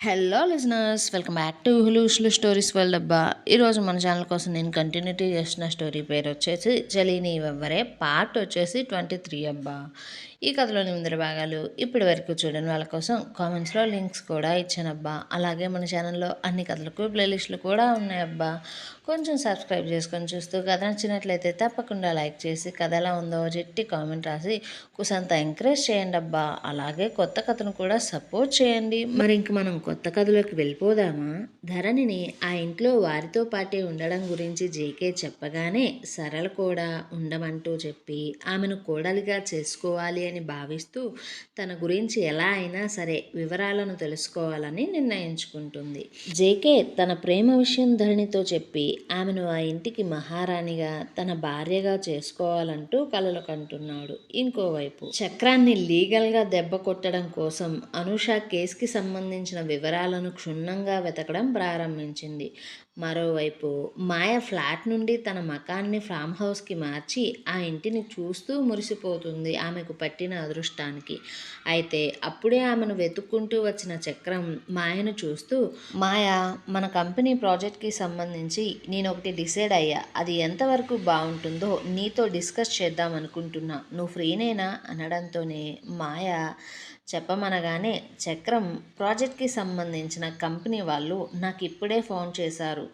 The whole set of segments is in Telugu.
Hello listeners, welcome back to హులుష్లు స్టోరీస్ వరల్డ్ అబ్బా. ఈరోజు మన ఛానల్ కోసం నేను కంటిన్యూటీ చేసిన స్టోరీ పేరు వచ్చేసి చలీని వెవ్వరే, పార్ట్ వచ్చేసి 23 అబ్బా. ఈ కథలోని ముందర భాగాలు ఇప్పటి వరకు చూడని వాళ్ళ కోసం కామెంట్స్లో లింక్స్ కూడా ఇచ్చానబ్బా. అలాగే మన ఛానల్లో అన్ని కథలకు ప్లేలిస్టులు కూడా ఉన్నాయబ్బా. కొంచెం సబ్స్క్రైబ్ చేసుకొని చూస్తూ కథ నచ్చినట్లయితే తప్పకుండా లైక్ చేసి కథ ఎలా ఉందో జట్టి కామెంట్ రాసి కుసంత ఎంకరేజ్ చేయండి అబ్బా. అలాగే కొత్త కథను కూడా సపోర్ట్ చేయండి. మరి ఇంక మనం కొత్త కథలోకి వెళ్ళిపోదామా? ధరణిని ఆ ఇంట్లో వారితో పాటే ఉండడం గురించి జేకే చెప్పగానే సరళ కూడా ఉండమంటూ చెప్పి ఆమెను కోడలిగా చేసుకోవాలి అని భావిస్తూ తన గురించి ఎలా అయినా సరే వివరాలను తెలుసుకోవాలని నిర్ణయించుకుంటుంది. జేకే తన ప్రేమ విషయం ధరణితో చెప్పి ఆమెను ఆ ఇంటికి మహారాణిగా తన భార్యగా చేసుకోవాలంటూ కలలు కంటున్నాడు. ఇంకోవైపు చక్రాన్ని లీగల్గా దెబ్బ కొట్టడం కోసం అనూష కేసుకి సంబంధించిన వివరాలను క్షుణ్ణంగా వెతకడం ప్రారంభించింది. మరోవైపు మాయ ఫ్లాట్ నుండి తన మకాన్ని ఫామ్ హౌస్కి మార్చి ఆ ఇంటిని చూస్తూ మురిసిపోతుంది ఆమెకు పట్టిన అదృష్టానికి. అయితే అప్పుడే ఆమెను వెతుక్కుంటూ వచ్చిన చక్రం మాయను చూస్తూ, మాయ, మన కంపెనీ ప్రాజెక్ట్కి సంబంధించి నేను ఒకటి డిసైడ్ అయ్యా. అది ఎంతవరకు బాగుంటుందో నీతో డిస్కస్ చేద్దాం అనుకుంటున్నా. నువ్వు ఫ్రీనేనా అనడంతోనే మాయ చెప్పమనగానే చక్రం, ప్రాజెక్ట్కి సంబంధించిన కంపెనీ వాళ్ళు నాకు ఇప్పుడే ఫోన్ చేశారు.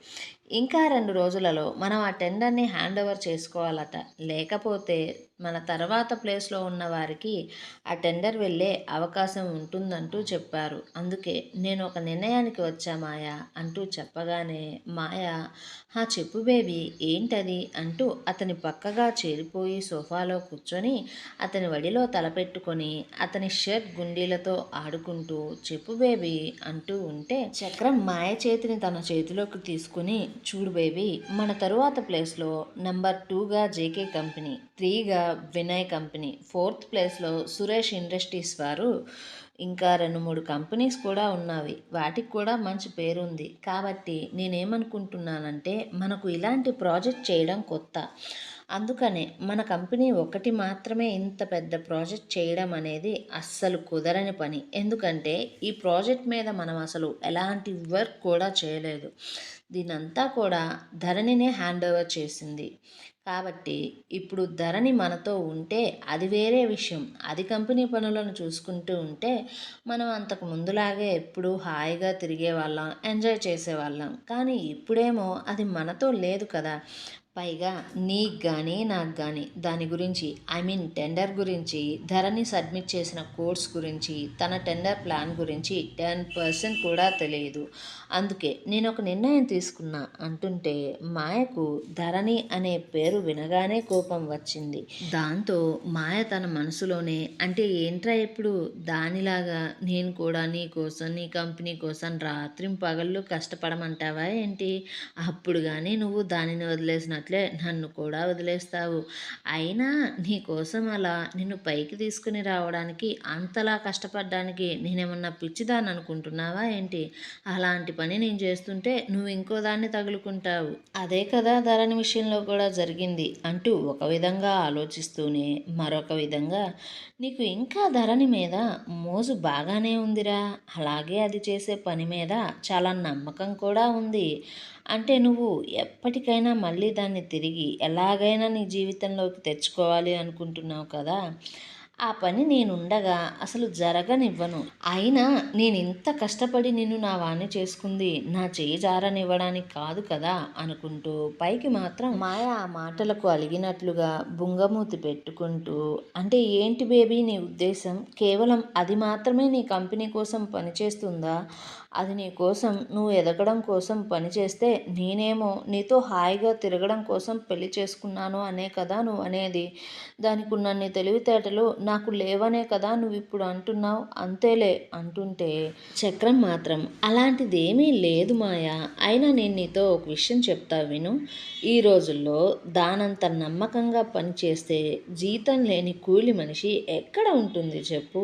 ఇంకా 2 రోజులలో మనం ఆ టెండర్ని హ్యాండ్ ఓవర్ చేసుకోవాలట. లేకపోతే మన తర్వాత ప్లేస్లో ఉన్న వారికి ఆ టెండర్ వెళ్ళే అవకాశం ఉంటుందంటూ చెప్పారు. అందుకే నేను ఒక నిర్ణయానికి వచ్చా మాయా అంటూ చెప్పగానే మాయ, హా చెప్పు బేబీ, ఏంటది అంటూ అతని పక్కగా చేరిపోయి సోఫాలో కూర్చొని అతని వడిలో తలపెట్టుకొని అతని షర్ట్ గుండీలతో ఆడుకుంటూ చెప్పు బేబీ అంటూ ఉంటే చక్రం మాయ చేతిని తన చేతిలోకి తీసుకుని, చూడు బేబీ, మన తరువాత ప్లేస్లో నెంబర్ 2గా జేకే కంపెనీ, 3గా వినయ్ కంపెనీ, 4th ప్లేస్లో సురేష్ ఇండస్ట్రీస్ వారు, ఇంకా 2-3 కంపెనీస్ కూడా ఉన్నవి. వాటికి కూడా మంచి పేరుంది. కాబట్టి నేనేమనుకుంటున్నానంటే మనకు ఇలాంటి ప్రాజెక్ట్ చేయడం కొత్త. అందుకనే మన కంపెనీ ఒకటి మాత్రమే ఇంత పెద్ద ప్రాజెక్ట్ చేయడం అనేది అస్సలు కుదరని పని. ఎందుకంటే ఈ ప్రాజెక్ట్ మీద మనం అసలు ఎలాంటి వర్క్ కూడా చేయలేదు. దీనంతా కూడా ధరణినే హ్యాండ్ ఓవర్ చేసింది. కాబట్టి ఇప్పుడు ధరణి మనతో ఉంటే అది వేరే విషయం. అది కంపెనీ పనులను చూసుకుంటూ ఉంటే మనం అంతకు ముందులాగే ఎప్పుడూ హాయిగా తిరిగే వాళ్ళం, ఎంజాయ్ చేసేవాళ్ళం. కానీ ఇప్పుడేమో అది మనతో లేదు కదా. పైగా నీకు కానీ నాకు కానీ దాని గురించి, ఐ మీన్ టెండర్ గురించి, ధరణి సబ్మిట్ చేసిన కోర్స్ గురించి, తన టెండర్ ప్లాన్ గురించి 10% కూడా తెలియదు. అందుకే నేను ఒక నిర్ణయం తీసుకున్నా అంటుంటే మాయకు ధరణి అనే పేరు వినగానే కోపం వచ్చింది. దాంతో మాయ తన మనసులోనే, అంటే ఏంట్రా ఇప్పుడు దానిలాగా నేను కూడా నీ కోసం, నీ కంపెనీ కోసం రాత్రింపగళ్ళు కష్టపడమంటావా ఏంటి? అప్పుడు కానీ నువ్వు దానిని వదిలేసినట్లే నన్ను కూడా వదిలేస్తావు. అయినా నీ కోసం అలా నిన్ను పైకి తీసుకుని రావడానికి, అంతలా కష్టపడడానికి నేనేమన్నా పిచ్చిదాన్ని అనుకుంటున్నావా ఏంటి? అలాంటి పని నేను చేస్తుంటే నువ్వు ఇంకో దాన్ని తగులుకుంటావు. అదే కదా ధరణి విషయంలో కూడా జరిగింది అంటూ ఒక విధంగా ఆలోచిస్తూనే మరొక విధంగా, నీకు ఇంకా ధరణి మీద మోజు బాగానే ఉందిరా. అలాగే అది చేసే పని మీద చాలా నమ్మకం కూడా ఉంది. అంటే నువ్వు ఎప్పటికైనా మళ్ళీ దాన్ని తిరిగి ఎలాగైనా నీ జీవితంలోకి తెచ్చుకోవాలి అనుకుంటున్నావు కదా. ఆ పని నేనుండగా అసలు జరగనివ్వను. అయినా నేను ఇంత కష్టపడి నిన్ను నా వాణ్ణి చేసుకుంది నా చేయి జారనివ్వడానికి కాదు కదా అనుకుంటూ పైకి మాత్రం మాయ ఆ మాటలకు అలిగినట్లుగా బుంగమూతి పెట్టుకుంటూ, అంటే ఏంటి బేబీ నీ ఉద్దేశం? కేవలం అది మాత్రమే నీ కంపెనీ కోసం పనిచేస్తుందా? అది నీ కోసం, నువ్వు ఎదగడం కోసం పనిచేస్తే నేనేమో నీతో హాయిగా తిరగడం కోసం పెళ్లి చేసుకున్నాను అనే కదా నువ్వు అనేది. దానికి ఉన్నన్ని తెలివితేటలు నాకు లేవనే కదా నువ్వు ఇప్పుడు అంటున్నావు. అంతేలే అంటుంటే చక్రం మాత్రం, అలాంటిదేమీ లేదు మాయా. అయినా నేను నీతో ఒక విషయం చెప్తా విను. ఈ రోజుల్లో దానంత నమ్మకంగా పనిచేస్తే జీతం లేని కూలి మనిషి ఎక్కడ ఉంటుంది చెప్పు.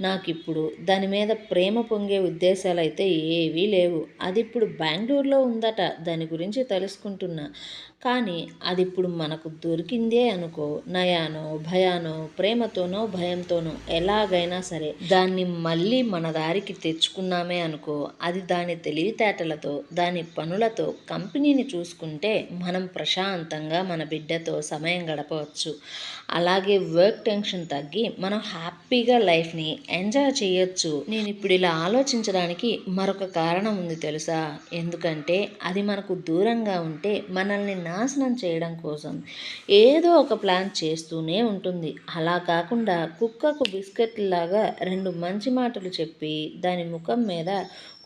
నాకిప్పుడు దాని మీద ప్రేమ పొంగే ఉద్దేశాలు అయితే ఏవీ లేవు. అది ఇప్పుడు బెంగళూరులో ఉందట. దాని గురించి తెలుసుకుంటున్నా. కానీ అది ఇప్పుడు మనకు దొరికిందే అనుకో, నయానో భయానో ప్రేమతోనో భయంతోనో ఎలాగైనా సరే దాన్ని మళ్ళీ మన దారికి తెచ్చుకున్నామే అనుకో, అది దాని తెలివితేటలతో దాని పనులతో కంపెనీని చూసుకుంటే మనం ప్రశాంతంగా మన బిడ్డతో సమయం గడపవచ్చు. అలాగే వర్క్ టెన్షన్ తగ్గి మనం హ్యాపీగా లైఫ్ని ఎంజాయ్ చేయొచ్చు. నేను ఇప్పుడు ఇలా ఆలోచించడానికి మరొక కారణం ఉంది తెలుసా? ఎందుకంటే అది మనకు దూరంగా ఉంటే మనల్ని నాశనం చేయడం కోసం ఏదో ఒక ప్లాన్ చేస్తూనే ఉంటుంది. అలా కాకుండా కుక్కకు బిస్కెట్లాగా రెండు మంచి మాటలు చెప్పి దాని ముఖం మీద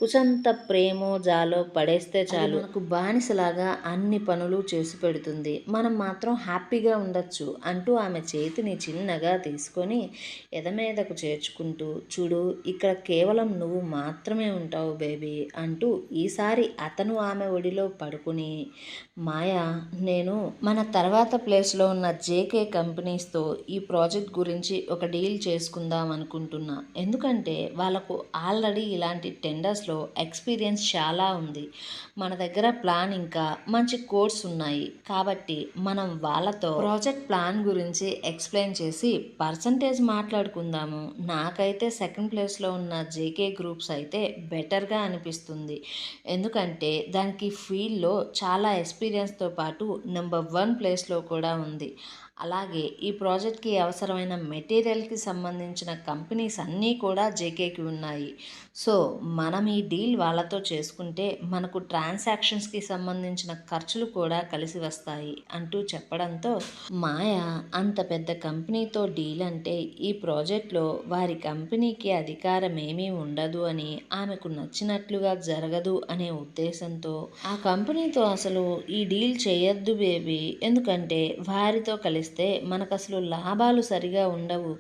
కుసంత ప్రేమో జాలో పడేస్తే చాలు, మనకు బానిసలాగా అన్ని పనులు చేసి పెడుతుంది. మనం మాత్రం హ్యాపీగా ఉండొచ్చు అంటూ ఆమె చేతిని చిన్నగా తీసుకొని ఎదమీదకు చేర్చుకుంటూ, చూడు ఇక్కడ కేవలం నువ్వు మాత్రమే ఉంటావు బేబీ అంటూ ఈసారి అతను ఆమె ఒడిలో పడుకుని, మాయా, నేను మన తర్వాత ప్లేస్లో ఉన్న జేకే కంపెనీస్తో ఈ ప్రాజెక్ట్ గురించి ఒక డీల్ చేసుకుందాం అనుకుంటున్నా. ఎందుకంటే వాళ్ళకు ఆల్రెడీ ఇలాంటి టెండర్స్లో ఎక్స్పీరియన్స్ చాలా ఉంది. మన దగ్గర ప్లాన్ ఇంకా మంచి కోర్స్ ఉన్నాయి. కాబట్టి మనం వాళ్ళతో ప్రాజెక్ట్ ప్లాన్ గురించి ఎక్స్ప్లెయిన్ చేసి పర్సంటేజ్ మాట్లాడుకుందాము. నాకైతే సెకండ్ ప్లేస్లో ఉన్న జేకే గ్రూప్స్ అయితే బెటర్గా అనిపిస్తుంది. ఎందుకంటే దానికి ఫీల్డ్లో చాలా ఎక్స్పీరియన్స్తో పాటు నెంబర్ 1 ప్లేస్లో కూడా ఉంది. అలాగే ఈ ప్రాజెక్ట్కి అవసరమైన మెటీరియల్కి సంబంధించిన కంపెనీస్ అన్నీ కూడా జేకేకి ఉన్నాయి. సో మనం ఈ డీల్ వాళ్ళతో చేసుకుంటే మనకు ట్రాన్సాక్షన్స్కి సంబంధించిన ఖర్చులు కూడా కలిసి వస్తాయి అంటూ చెప్పడంతో, మాయ అంత పెద్ద కంపెనీతో డీల్ అంటే ఈ ప్రాజెక్ట్లో వారి కంపెనీకి అధికారం ఏమీ ఉండదు అని, ఆమెకు నచ్చినట్లుగా జరగదు అనే ఉద్దేశంతో ఆ కంపెనీతో అసలు ఈ డీల్ చేయొద్దు బేబీ, ఎందుకంటే వారితో కలిస్తే మనకు అసలు లాభాలు సరిగా ఉండవు.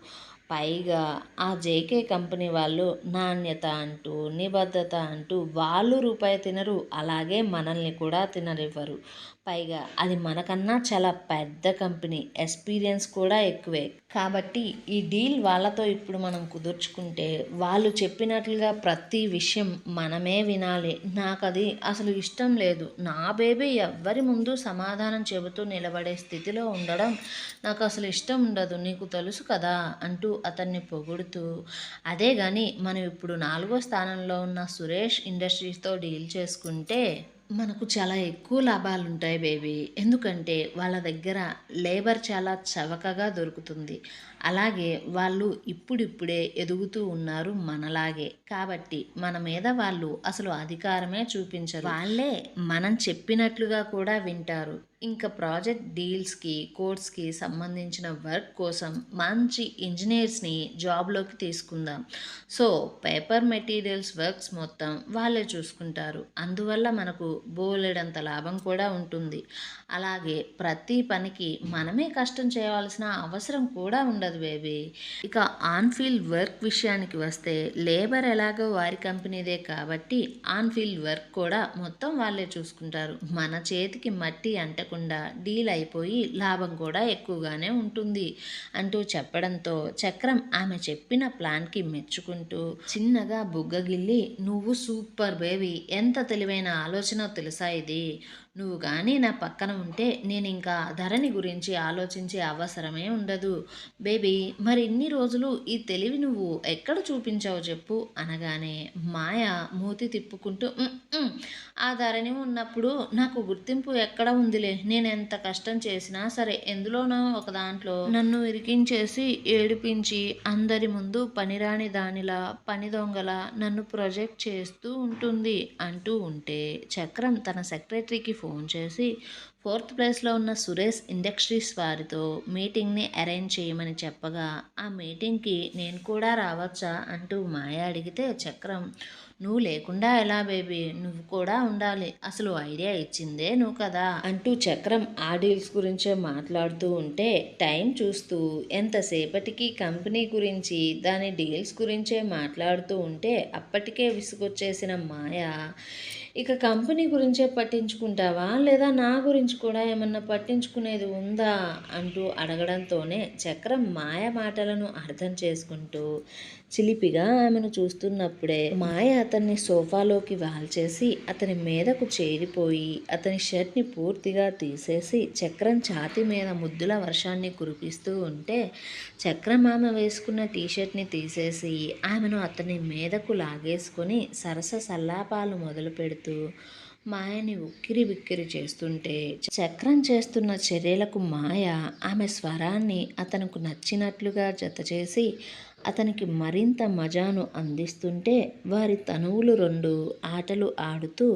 పైగా ఆ జేకే కంపెనీ వాళ్ళు నాణ్యత అంటూ నిబద్ధత అంటూ వాళ్ళు రూపాయి తినరు, అలాగే మనల్ని కూడా తిననివ్వరు. పైగా అది మనకన్నా చాలా పెద్ద కంపెనీ, ఎక్స్పీరియన్స్ కూడా ఎక్కువే. కాబట్టి ఈ డీల్ వాళ్ళతో ఇప్పుడు మనం కుదుర్చుకుంటే వాళ్ళు చెప్పినట్లుగా ప్రతి విషయం మనమే వినాలి. నాకు అది అసలు ఇష్టం లేదు. నా బేబీ ఎవ్వరి ముందు సమాధానం చెబుతూ నిలబడే స్థితిలో ఉండడం నాకు అసలు ఇష్టం ఉండదు, నీకు తెలుసు కదా అంటూ అతన్ని పొగుడుతూ, అదే కానీ మనం ఇప్పుడు 4వ స్థానంలో ఉన్న సురేష్ ఇండస్ట్రీస్తో డీల్ చేసుకుంటే మనకు చాలా ఎక్కువ లాభాలు ఉంటాయి బేబీ. ఎందుకంటే వాళ్ళ దగ్గర లేబర్ చాలా చవకగా దొరుకుతుంది. అలాగే వాళ్ళు ఇప్పుడిప్పుడే ఎదుగుతూ ఉన్నారు మనలాగే. కాబట్టి మన మీద వాళ్ళు అసలు అధికారమే చూపించరు. వాళ్ళే మనం చెప్పినట్లుగా కూడా వింటారు. ఇంకా ప్రాజెక్ట్ డీల్స్కి కోర్స్కి సంబంధించిన వర్క్ కోసం మంచి ఇంజనీర్స్ని జాబ్లోకి తీసుకుందాం. సో పేపర్ మెటీరియల్స్ వర్క్స్ మొత్తం వాళ్ళే చూసుకుంటారు. అందువల్ల మనకు బోలెడంత లాభం కూడా ఉంటుంది. అలాగే ప్రతి పనికి మనమే కష్టం చేయవలసిన అవసరం కూడా ఉండదు బేబీ. ఇక ఆన్ ఫీల్డ్ వర్క్ విషయానికి వస్తే లేబర్ ఎలాగో వారి కంపెనీదే కాబట్టి ఆన్ ఫీల్డ్ వర్క్ కూడా మొత్తం వాళ్ళే చూసుకుంటారు. మన చేతికి మట్టి అంటకుండా డీల్ అయిపోయి లాభం కూడా ఎక్కువగానే ఉంటుంది అంటూ చెప్పడంతో చక్రం ఆమె చెప్పిన ప్లాన్కి మెచ్చుకుంటూ చిన్నగా బుగ్గగిల్లి, నువ్వు సూపర్ బేబీ, ఎంత తెలివైన ఆలోచన తెలుసా ఇది, నువ్వు కానీ నా పక్కన ఉంటే నేను ఇంకా ధరణి గురించి ఆలోచించే అవసరమే ఉండదు బేబీ. మరి ఇన్ని రోజులు ఈ తెలివి నువ్వు ఎక్కడ చూపించావు చెప్పు అనగానే మాయ మూతి తిప్పుకుంటూ, ఆ ధరణి ఉన్నప్పుడు నాకు గుర్తింపు ఎక్కడ ఉందిలే, నేను ఎంత కష్టం చేసినా సరే ఎందులోనో ఒక దాంట్లో నన్ను ఇరికించేసి ఏడిపించి అందరి ముందు పనిరాని దానిలా పని దొంగలా నన్ను ప్రొజెక్ట్ చేస్తూ ఉంటుంది అంటూ ఉంటే చక్రం తన సెక్రటరీకి ఫోన్ చేసి 4th ప్లేస్లో ఉన్న సురేష్ ఇండస్ట్రీస్ వారితో మీటింగ్ని అరేంజ్ చేయమని చెప్పగా, ఆ మీటింగ్కి నేను కూడా రావచ్చా అంటూ మాయ అడిగితే చక్రం, నువ్వు లేకుండా ఎలా బేబీ, నువ్వు కూడా ఉండాలి, అసలు ఐడియా ఇచ్చిందే నువ్వు కదా అంటూ చక్రం ఆ డీల్స్ గురించే మాట్లాడుతూ ఉంటే టైం చూస్తూ ఎంతసేపటికి కంపెనీ గురించి దాని డీల్స్ గురించే మాట్లాడుతూ ఉంటే అప్పటికే విసుగొచ్చేసిన మాయ, ఇక కంపెనీ గురించే పట్టించుకుంటావా లేదా నా గురించి కూడా ఏమన్నా పట్టించుకునేది ఉందా అంటూ అడగడంతోనే చక్రం మాయ మాటలను అర్థం చేసుకుంటూ చిలిపిగా ఆమెను చూస్తున్నప్పుడే మాయ అతన్ని సోఫాలోకి వాల్చేసి అతని మీదకు చేరిపోయి అతని షర్ట్ని పూర్తిగా తీసేసి చక్రం ఛాతి మీద ముద్దుల వర్షాన్ని కురిపిస్తూ ఉంటే చక్రం ఆమె వేసుకున్న టీషర్ట్ని తీసేసి ఆమెను అతని మీదకు లాగేసుకొని సరస సల్లాపాలు మొదలు పెడుతూ మాయని ఉక్కిరి బిక్కిరి చేస్తుంటే చక్రం చేస్తున్న చర్యలకు మాయ ఆమె స్వరాన్ని అతనికి నచ్చినట్లుగా జతచేసి అతనికి మరింత మజాను అందిస్తుంటే వారి తనువులు రెండు ఆటలు ఆడుతూ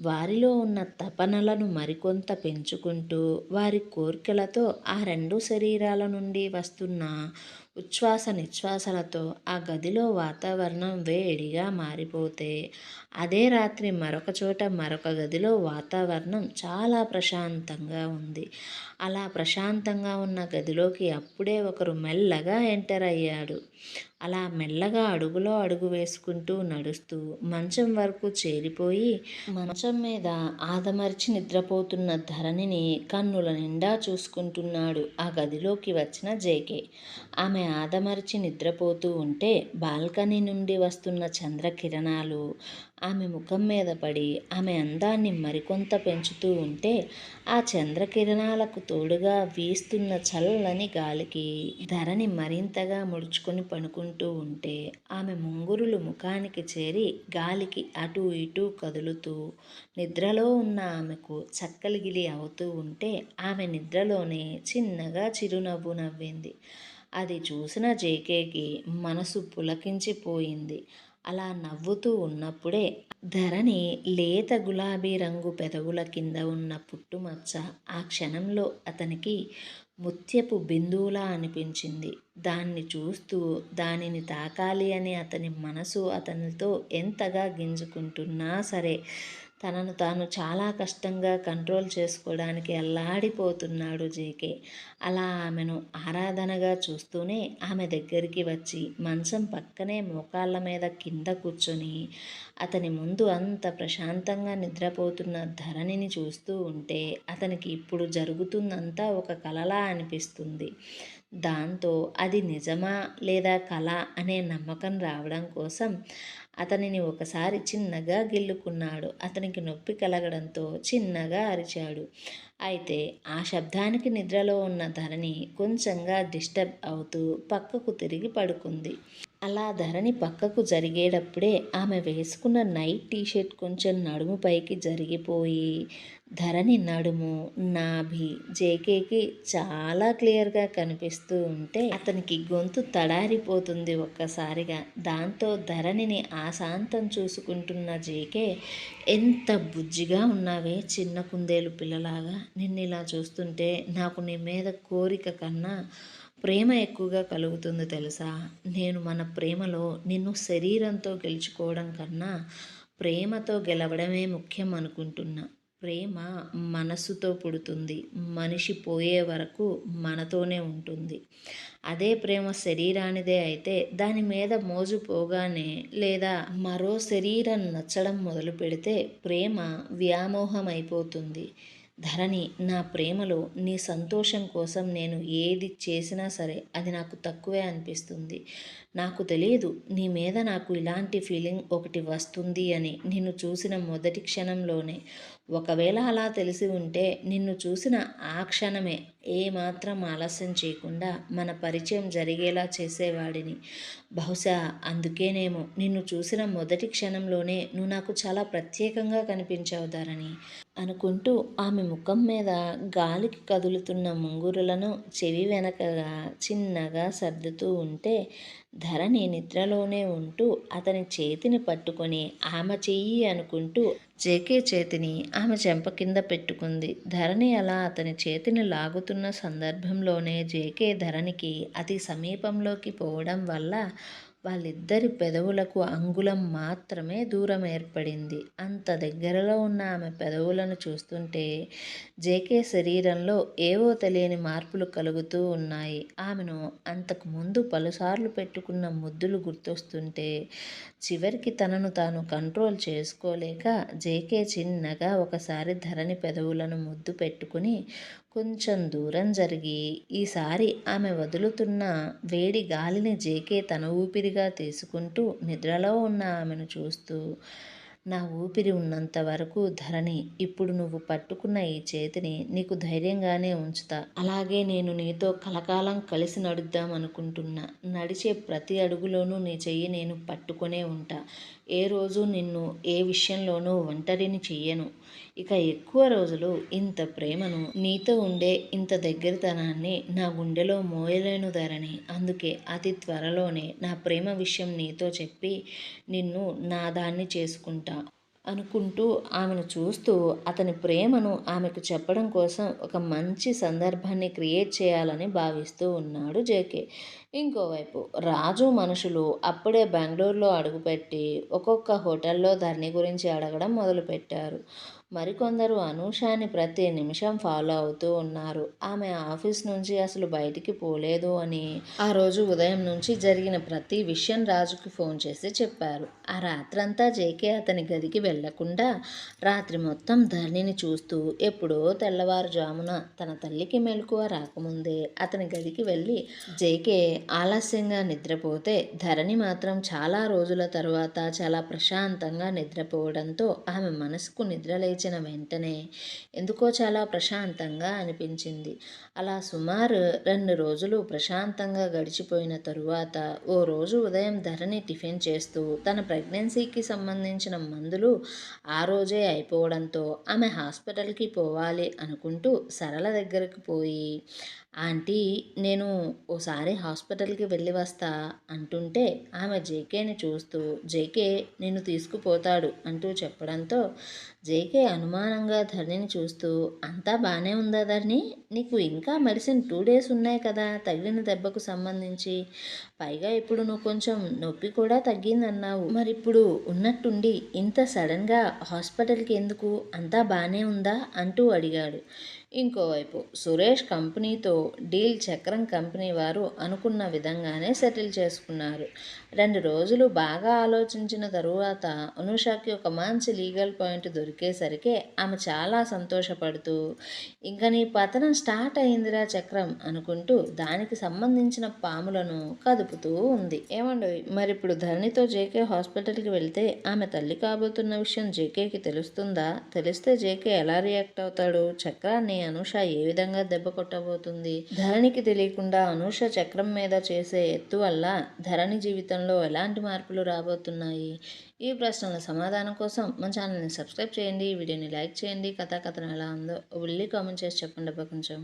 వారిలో ఉన్న తపనలను మరికొంత పెంచుకుంటూ వారి కోర్కెలతో ఆ రెండు శరీరాల నుండి వస్తున్న ఉచ్ఛ్వాస నిశ్వాసలతో ఆ గదిలో వాతావరణం వేడిగా మారిపోతే అదే రాత్రి మరొక చోట మరొక గదిలో వాతావరణం చాలా ప్రశాంతంగా ఉంది. అలా ప్రశాంతంగా ఉన్న గదిలోకి అప్పుడే ఒకరు మెల్లగా ఎంటర్ అయ్యాడు. అలా మెల్లగా అడుగులో అడుగు వేసుకుంటూ నడుస్తూ మంచం వరకు చేరిపోయి మంచం మీద ఆదమర్చి నిద్రపోతున్న ధరణిని కన్నుల నిండా చూసుకుంటున్నాడు ఆ గదిలోకి వచ్చిన జేకే. ఆమె ఆదమర్చి నిద్రపోతూ ఉంటే బాల్కనీ నుండి వస్తున్న చంద్రకిరణాలు ఆమె ముఖం మీద పడి ఆమె అందాన్ని మరికొంత పెంచుతూ ఉంటే ఆ చంద్రకిరణాలకు తోడుగా వీస్తున్న చల్లని గాలికి ధరణి మరింతగా ముడుచుకొని పనుకుంటూ ఉంటే ఆమె ముంగురులు ముఖానికి చేరి గాలికి అటూ ఇటూ కదులుతూ నిద్రలో ఉన్న ఆమెకు చక్కలిగిలి అవుతూ ఉంటే ఆమె నిద్రలోనే చిన్నగా చిరునవ్వు నవ్వింది. అది చూసిన జేకేకి మనసు పులకించిపోయింది. అలా నవ్వుతూ ఉన్నప్పుడే ధరణి లేత గులాబీ రంగు పెదవుల కింద ఉన్న పుట్టుమచ్చ ఆ క్షణంలో అతనికి ముత్యపు బిందువులా అనిపించింది. దాన్ని చూస్తూ దానిని తాకాలి అని అతని మనసు అతనితో ఎంతగా గింజుకుంటున్నా సరే తనను తాను చాలా కష్టంగా కంట్రోల్ చేసుకోవడానికి అల్లాడిపోతున్నాడు జేకే. అలా ఆమెను ఆరాధనగా చూస్తూనే ఆమె దగ్గరికి వచ్చి మంచం పక్కనే మోకాళ్ళ మీద కింద కూర్చొని అతని ముందు అంత ప్రశాంతంగా నిద్రపోతున్న ధరణిని చూస్తూ ఉంటే అతనికి ఇప్పుడు జరుగుతుందంతా ఒక కలలా అనిపిస్తుంది. దాంతో అది నిజమా లేదా కల అనే నమ్మకం రావడం కోసం అతనిని ఒకసారి చిన్నగా గిల్లుకున్నాడు. అతనికి నొప్పి కలగడంతో చిన్నగా అరిచాడు. అయితే ఆ శబ్దానికి నిద్రలో ఉన్న ధరణి కొంచెంగా డిస్టర్బ్ అవుతూ పక్కకు తిరిగి పడుకుంది. అలా ధరణి పక్కకు జరిగేటప్పుడే ఆమె వేసుకున్న నైట్ టీషర్ట్ కొంచెం నడుము పైకి జరిగిపోయి ధరణి నడుము నాభి జేకేకి చాలా క్లియర్గా కనిపిస్తూ ఉంటే అతనికి గొంతు తడారిపోతుంది ఒక్కసారిగా. దాంతో ధరణిని ఆశాంతం చూసుకుంటున్న జేకే, ఎంత బుజ్జిగా ఉన్నావే చిన్న కుందేలు పిల్లలాగా. నిన్ను ఇలా చూస్తుంటే నాకు నీ మీద కోరిక కన్నా ప్రేమ ఎక్కువగా కలుగుతుంది తెలుసా. నేను మన ప్రేమలో నిన్ను శరీరంతో గెలుచుకోవడం కన్నా ప్రేమతో గెలవడమే ముఖ్యం అనుకుంటున్నా. ప్రేమ మనస్సుతో పుడుతుంది. మనిషి పోయే వరకు మనతోనే ఉంటుంది. అదే ప్రేమ శరీరానిదే అయితే దాని మీద మోజు పోగానే లేదా మరో శరీరం నచ్చడం మొదలు పెడితే ప్రేమ వ్యామోహం అయిపోతుంది. ధరణి, నా ప్రేమలో నీ సంతోషం కోసం నేను ఏది చేసినా సరే అది నాకు తక్కువే అనిపిస్తుంది. నాకు తెలియదు నీ మీద నాకు ఇలాంటి ఫీలింగ్ ఒకటి వస్తుంది అని నిన్ను చూసిన మొదటి క్షణంలోనే. ఒకవేళ అలా తెలిసి ఉంటే నిన్ను చూసిన ఆ క్షణమే ఏమాత్రం ఆలస్యం చేయకుండా మన పరిచయం జరిగేలా చేసేవాడిని. బహుశా అందుకేనేమో నిన్ను చూసిన మొదటి క్షణంలోనే నువ్వు నాకు చాలా ప్రత్యేకంగా కనిపించావు ధరణి అనుకుంటూ ఆమె ముఖం మీద గాలికి కదులుతున్న ముంగురులను చెవి వెనకగా చిన్నగా సర్దుతూ ఉంటే ధరణి నిద్రలోనే ఉంటూ అతని చేతిని పట్టుకొని ఆమె చెయ్యి అనుకుంటూ జేకే చేతిని ఆమె చెంప కింద పెట్టుకుంది. ధరణి అలా అతని చేతిని లాగుతున్న సందర్భంలోనే జేకే ధరణికి అతి సమీపంలోకి పోవడం వల్ల వాళ్ళిద్దరి పెదవులకు అంగుళం మాత్రమే దూరం ఏర్పడింది. అంత దగ్గరలో ఉన్న ఆమె పెదవులను చూస్తుంటే జేకే శరీరంలో ఏవో తెలియని మార్పులు కలుగుతూ ఉన్నాయి. ఆమెను అంతకు ముందు పలుసార్లు పెట్టుకున్న ముద్దులు గుర్తొస్తుంటే చివరికి తనను తాను కంట్రోల్ చేసుకోలేక జేకే చిన్నగా ఒకసారి ధరణి పెదవులను ముద్దు పెట్టుకుని కొంచెం దూరం జరిగి ఈసారి ఆమె వదులుతున్న వేడి గాలిని జేకే తన ఊపిరిగా తీసుకుంటూ నిద్రలో ఉన్న ఆమెను చూస్తూ, నా ఊపిరి ఉన్నంత వరకు ధరణి, ఇప్పుడు నువ్వు పట్టుకున్న ఈ చేతిని నీకు ధైర్యంగానే ఉంచుతా. అలాగే నేను నీతో కలకాలం కలిసి నడుద్దాం అనుకుంటున్నా. నడిచే ప్రతి అడుగులోనూ నీ చెయ్యి నేను పట్టుకునే ఉంటా. ఏ రోజు నిన్ను ఏ విషయంలోనూ ఒంటరిని చెయ్యను. ఇక ఎక్కువ రోజులు ఇంత ప్రేమను, నీతో ఉండే ఇంత దగ్గరతనాన్ని నా గుండెలో మోయలేను ధరణి. అందుకే అతి త్వరలోనే నా ప్రేమ విషయం నీతో చెప్పి నిన్ను నా దాన్ని చేసుకుంటా అనుకుంటూ ఆమెను చూస్తూ అతని ప్రేమను ఆమెకు చెప్పడం కోసం ఒక మంచి సందర్భాన్ని క్రియేట్ చేయాలని భావిస్తూ ఉన్నాడు జేకే. ఇంకోవైపు రాజు మనుషులు అప్పుడే బెంగళూరులో అడుగుపెట్టి ఒక్కొక్క హోటల్లో ధరణి గురించి అడగడం మొదలుపెట్టారు. మరికొందరు అనూషని ప్రతి నిమిషం ఫాలో అవుతూ ఉన్నారు. ఆమె ఆఫీస్ నుంచి అసలు బయటికి పోలేదు అని ఆ రోజు ఉదయం నుంచి జరిగిన ప్రతి విషయం రాజుకి ఫోన్ చేసి చెప్పారు. ఆ రాత్రంతా జేకే అతని గదికి వెళ్లకుండా రాత్రి మొత్తం ధరణిని చూస్తూ ఎప్పుడో తెల్లవారుజామున తన తల్లికి మెలకువ రాకముందే అతని గదికి వెళ్ళి జేకే ఆలస్యంగా నిద్రపోతే ధరణి మాత్రం చాలా రోజుల తరువాత చాలా ప్రశాంతంగా నిద్రపోవడంతో ఆమె మనసుకు నిద్రలేచిన వెంటనే ఎందుకో చాలా ప్రశాంతంగా అనిపించింది. అలా సుమారు 2 రోజులు ప్రశాంతంగా గడిచిపోయిన తరువాత ఓ రోజు ఉదయం ధరణి టిఫిన్ చేస్తూ తన ప్రెగ్నెన్సీకి సంబంధించిన మందులు ఆ రోజే అయిపోవడంతో ఆమె హాస్పిటల్కి పోవాలి అనుకుంటూ సరళ దగ్గరకు పోయి, ఆంటీ, నేను ఓసారి హాస్పిటల్కి వెళ్ళి వస్తా అంటుంటే ఆమె జేకేని చూస్తూ, జేకే నిన్ను తీసుకుపోతాడు అంటూ చెప్పడంతో జేకే అనుమానంగా ధరణిని చూస్తూ, అంతా బాగానే ఉందా ధరణి? నీకు ఇంకా మెడిసిన్ 2 డేస్ ఉన్నాయి కదా తగిలిన దెబ్బకు సంబంధించి. పైగా ఇప్పుడు నువ్వు కొంచెం నొప్పి కూడా తగ్గిందన్నావు. మరిప్పుడు ఉన్నట్టుండి ఇంత సడన్గా హాస్పిటల్కి ఎందుకు? అంతా బాగానే ఉందా అంటూ అడిగాడు. ఇంకోవైపు సురేష్ కంపెనీతో డీల్ చక్రం కంపెనీ వారు అనుకున్న విధంగానే సెటిల్ చేసుకున్నారు. 2 రోజులు బాగా ఆలోచించిన తరువాత అనూషకి ఒక మంచి లీగల్ పాయింట్ దొరికేసరికి ఆమె చాలా సంతోషపడుతూ, ఇంక నీ పతనం స్టార్ట్ అయిందిరా చక్రం అనుకుంటూ దానికి సంబంధించిన పాములను కదుపుతూ ఉంది. ఏమండోయ్, మరిప్పుడు ధరణితో జేకే హాస్పిటల్కి వెళ్తే ఆమె తల్లి కాబోతున్న విషయం జేకేకి తెలుస్తుందా? తెలిస్తే జేకే ఎలా రియాక్ట్ అవుతాడు? చక్రాన్ని అనూష ఏ విధంగా దెబ్బ కొట్టబోతుంది? ధరణికి తెలియకుండా అనూష చక్రం మీద చేసే ఎత్తు వల్ల ధరణి జీవితంలో ఎలాంటి మార్పులు రాబోతున్నాయి? ఈ ప్రశ్నల సమాధానం కోసం మన ఛానల్ని సబ్స్క్రైబ్ చేయండి, వీడియోని లైక్ చేయండి. కథాకథనం ఎలా ఉందో వెళ్ళి కామెంట్ చేసి చెప్పండి అబ్బా కొంచెం.